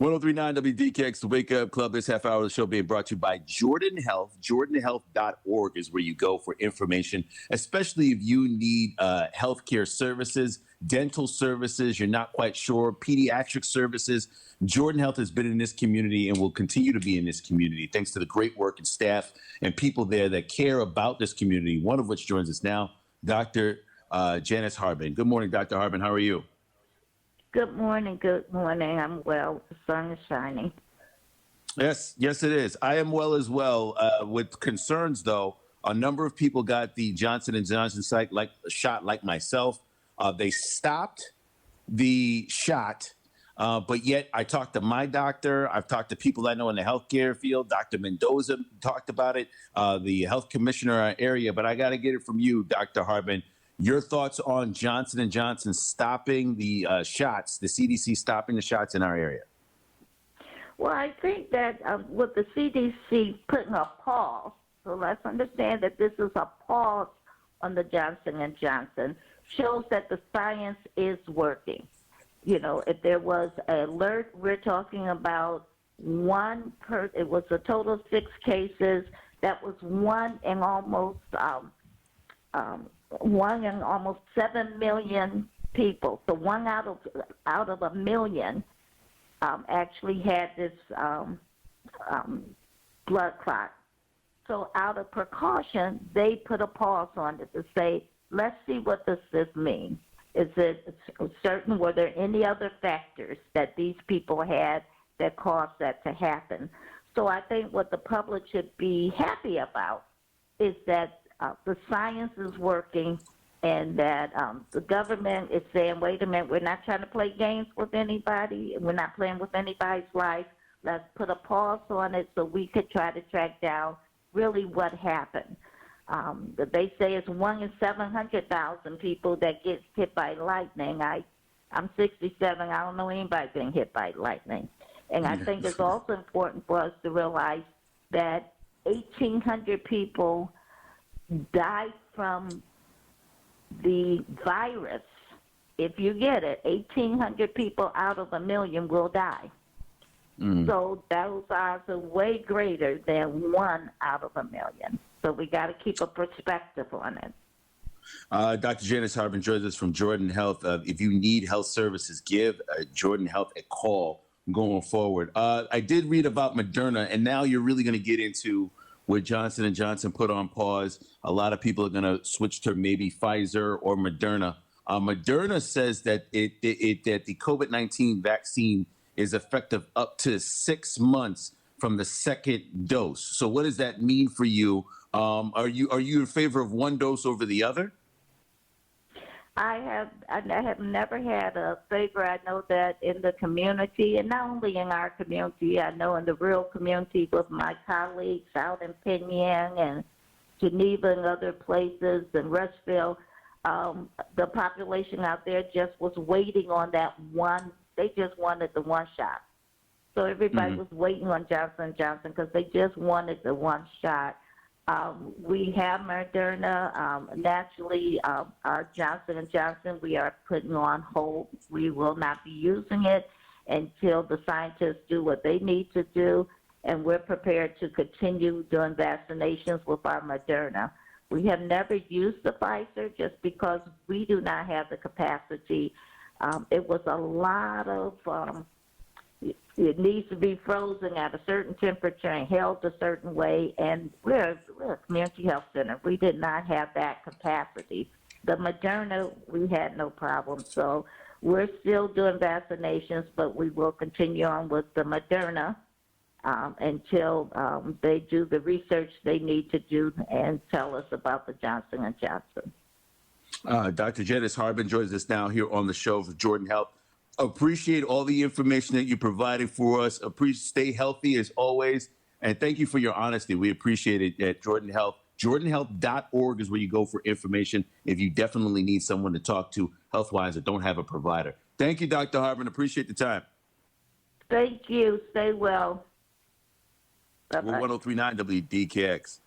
1039 WDKX, the Wake Up Club. This half hour of the show being brought to you by Jordan Health. JordanHealth.org is where you go for information, especially if you need healthcare services, dental services, you're not quite sure, pediatric services. Jordan Health has been in this community and will continue to be in this community thanks to the great work and staff and people there that care about this community, one of which joins us now, Dr. Janice Harbin. Good morning, Dr. Harbin. How are you? Good morning. Good morning. I'm well. The sun is shining. Yes, it is. I am well as well. With concerns, though, a number of people got the Johnson & Johnson shot like myself. They stopped the shot, but yet I talked to my doctor. I've talked to people I know in the healthcare field. Dr. Mendoza talked about it, the health commissioner in our area. But I got to get it from you, Dr. Harbin. Your thoughts on Johnson & Johnson stopping the shots, the CDC stopping the shots in our area? Well, I think that with the CDC putting a pause, so let's understand that this is a pause on the Johnson & Johnson, shows that the science is working. You know, if there was an alert, we're talking about it was a total of 6 cases. That was one in almost 7 million people. So one out of a million actually had this blood clot. So out of precaution, they put a pause on it to say, let's see what this means. Is it certain, were there any other factors that these people had that caused that to happen? So I think what the public should be happy about is that the science is working, and that the government is saying, wait a minute, we're not trying to play games with anybody. We're not playing with anybody's life. Let's put a pause on it so we could try to track down really what happened. They say it's 1 in 700,000 people that get hit by lightning. I'm 67. I don't know anybody getting hit by lightning. And I think it's also important for us to realize that 1,800 people die from the virus. If you get it, 1,800 people out of a million will die. So those odds are way greater than 1 out of a million. So we got to keep a perspective on it. Dr. Janice Harbin joins us from Jordan Health. If you need health services, give Jordan Health a call going forward. I did read about Moderna, and now you're really going to get into where Johnson & Johnson put on pause. A lot of people are going to switch to maybe Pfizer or Moderna. Moderna says that that the COVID-19 vaccine is effective up to 6 months from the second dose. So what does that mean for you? Are you in favor of one dose over the other? I have never had a favor. I know that in the community, and not only in our community, I know in the rural community with my colleagues out in Pyongyang and Geneva and other places and Rushville, the population out there just was waiting on that one. They just wanted the one shot. So everybody was waiting on Johnson & Johnson because they just wanted the one shot. We have Moderna. Naturally, our Johnson & Johnson, we are putting on hold. We will not be using it until the scientists do what they need to do, and we're prepared to continue doing vaccinations with our Moderna. We have never used the Pfizer just because we do not have the capacity. It was a lot of it needs to be frozen at a certain temperature and held a certain way, and we're a community health center. We did not have that capacity. The Moderna, we had no problem. So we're still doing vaccinations, but we will continue on with the Moderna until they do the research they need to do and tell us about the Johnson & Johnson. Dr. Janice Harbin joins us now here on the show for Jordan Health. Appreciate all the information that you provided for us. Stay healthy as always. And thank you for your honesty. We appreciate it at Jordan Health. JordanHealth.org is where you go for information if you definitely need someone to talk to health-wise or don't have a provider. Thank you, Dr. Harbin. Appreciate the time. Thank you. Stay well. Bye-bye. We're 1039 WDKX.